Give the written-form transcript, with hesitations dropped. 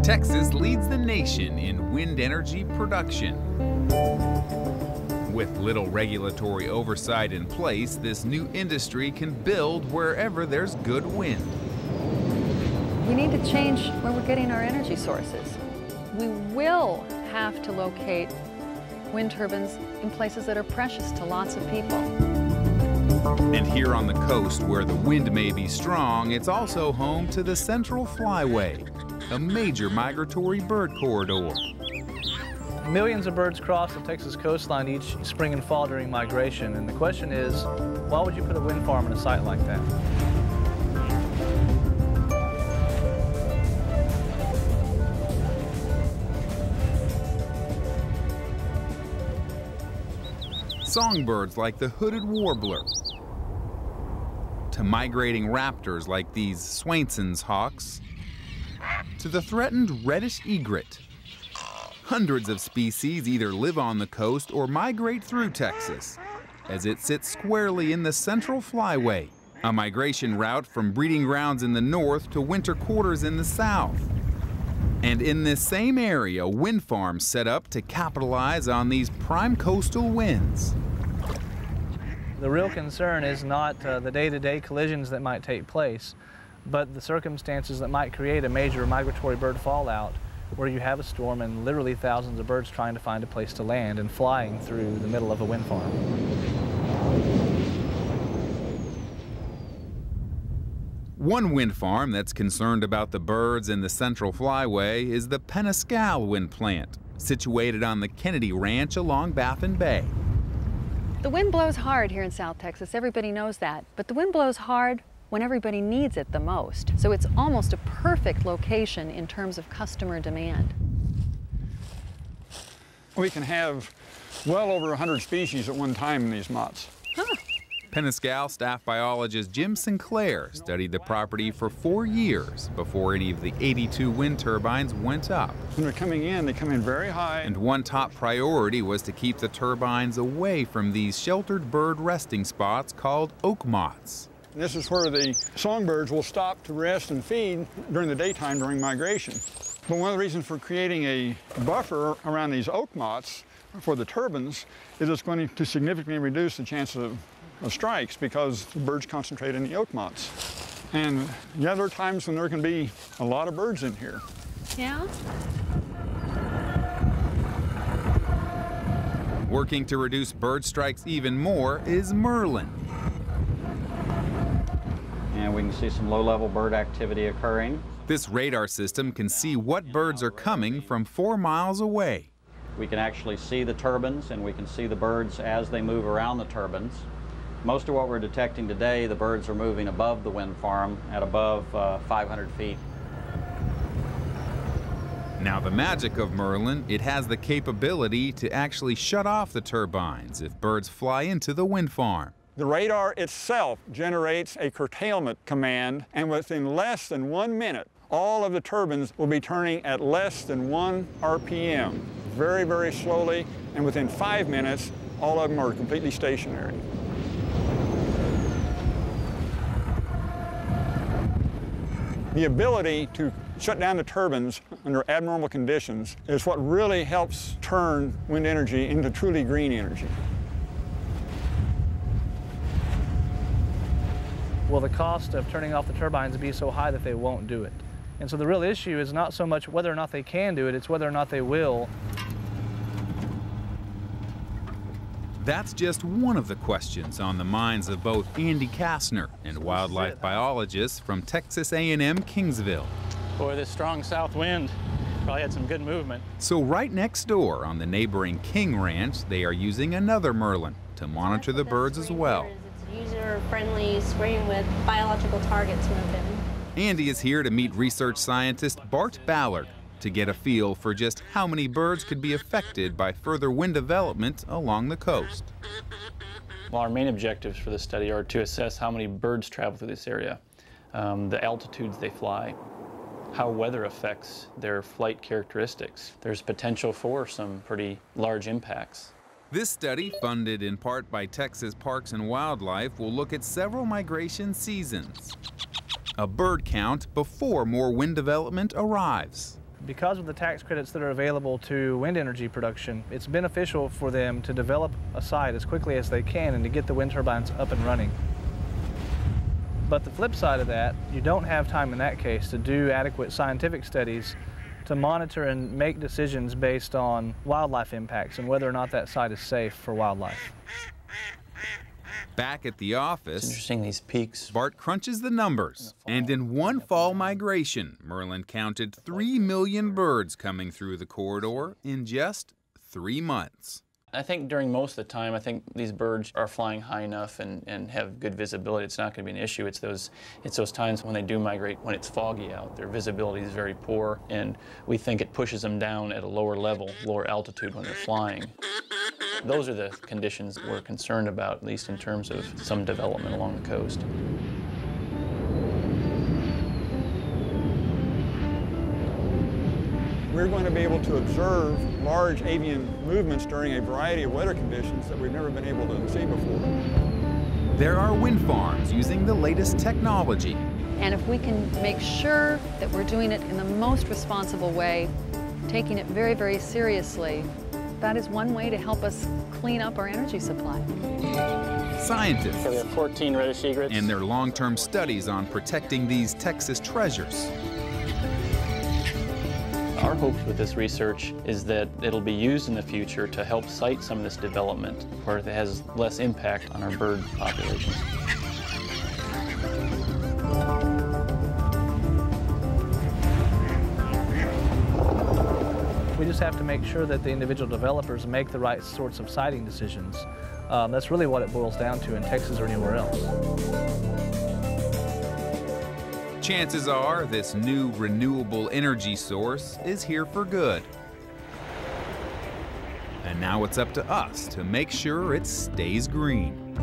Texas leads the nation in wind energy production. With little regulatory oversight in place, this new industry can build wherever there's good wind. We need to change where we're getting our energy sources. We will have to locate wind turbines in places that are precious to lots of people. And here on the coast, where the wind may be strong, it's also home to the Central Flyway, a major migratory bird corridor. Millions of birds cross the Texas coastline each spring and fall during migration, and the question is, why would you put a wind farm in a site like that? Songbirds like the hooded warbler, to migrating raptors like these Swainson's hawks, to the threatened reddish egret. Hundreds of species either live on the coast or migrate through Texas, as it sits squarely in the Central Flyway, a migration route from breeding grounds in the north to winter quarters in the south. And in this same area, wind farms set up to capitalize on these prime coastal winds. The real concern is not the day-to-day collisions that might take place, but the circumstances that might create a major migratory bird fallout, where you have a storm and literally thousands of birds trying to find a place to land and flying through the middle of a wind farm. One wind farm that's concerned about the birds in the Central Flyway is the Peniskal wind plant, situated on the Kennedy Ranch along Baffin Bay. The wind blows hard here in South Texas, everybody knows that, but the wind blows hard when everybody needs it the most. So it's almost a perfect location in terms of customer demand. We can have well over 100 species at one time in these mottes. Huh. Peniskal staff biologist Jim Sinclair studied the property for 4 years before any of the 82 wind turbines went up. When they're coming in, they come in very high. And one top priority was to keep the turbines away from these sheltered bird resting spots called oak mottes. This is where the songbirds will stop to rest and feed during the daytime during migration. But one of the reasons for creating a buffer around these oak mottes for the turbines is it's going to significantly reduce the chance of strikes because the birds concentrate in the oak mottes. And yeah, there are times when there can be a lot of birds in here. Yeah? Working to reduce bird strikes even more is Merlin. And we can see some low-level bird activity occurring. This radar system can see what birds are coming from 4 miles away. We can actually see the turbines, and we can see the birds as they move around the turbines. Most of what we're detecting today, the birds are moving above the wind farm at above 500 feet. Now the magic of Merlin, it has the capability to actually shut off the turbines if birds fly into the wind farm. The radar itself generates a curtailment command, and within less than 1 minute, all of the turbines will be turning at less than 1 RPM, very, very slowly, and within 5 minutes, all of them are completely stationary. The ability to shut down the turbines under abnormal conditions is what really helps turn wind energy into truly green energy. Will the cost of turning off the turbines be so high that they won't do it? And so the real issue is not so much whether or not they can do it, it's whether or not they will. That's just one of the questions on the minds of both Andy Kastner and wildlife biologists from Texas A&M Kingsville. Boy, this strong south wind probably had some good movement. So right next door on the neighboring King Ranch, they are using another Merlin to monitor the birds as well. It's user-friendly spraying with biological targets moving. Andy is here to meet research scientist Bart Ballard to get a feel for just how many birds could be affected by further wind development along the coast. Well, our main objectives for this study are to assess how many birds travel through this area, the altitudes they fly, how weather affects their flight characteristics. There's potential for some pretty large impacts. This study, funded in part by Texas Parks and Wildlife, will look at several migration seasons. A bird count before more wind development arrives. Because of the tax credits that are available to wind energy production, it's beneficial for them to develop a site as quickly as they can and to get the wind turbines up and running. But the flip side of that, you don't have time in that case to do adequate scientific studies to monitor and make decisions based on wildlife impacts and whether or not that site is safe for wildlife. Back at the office, It's interesting, these peaks. Bart crunches the numbers, and in one fall migration, Merlin counted 3 million birds coming through the corridor in just 3 months. I think during most of the time, I think these birds are flying high enough and have good visibility. It's not going to be an issue. It's those times when they do migrate, when it's foggy out. Their visibility is very poor, and we think it pushes them down at a lower level, lower altitude when they're flying. Those are the conditions that we're concerned about, at least in terms of some development along the coast. We're going to be able to observe large avian movements during a variety of weather conditions that we've never been able to see before. There are wind farms using the latest technology. And if we can make sure that we're doing it in the most responsible way, taking it very, very seriously, that is one way to help us clean up our energy supply. Scientists So we have 14 reddish egrets. and their long-term studies on protecting these Texas treasures. Our hopes with this research is that it'll be used in the future to help cite some of this development where it has less impact on our bird populations. We just have to make sure that the individual developers make the right sorts of siting decisions. That's really what it boils down to in Texas or anywhere else. Chances are this new renewable energy source is here for good. And now it's up to us to make sure it stays green.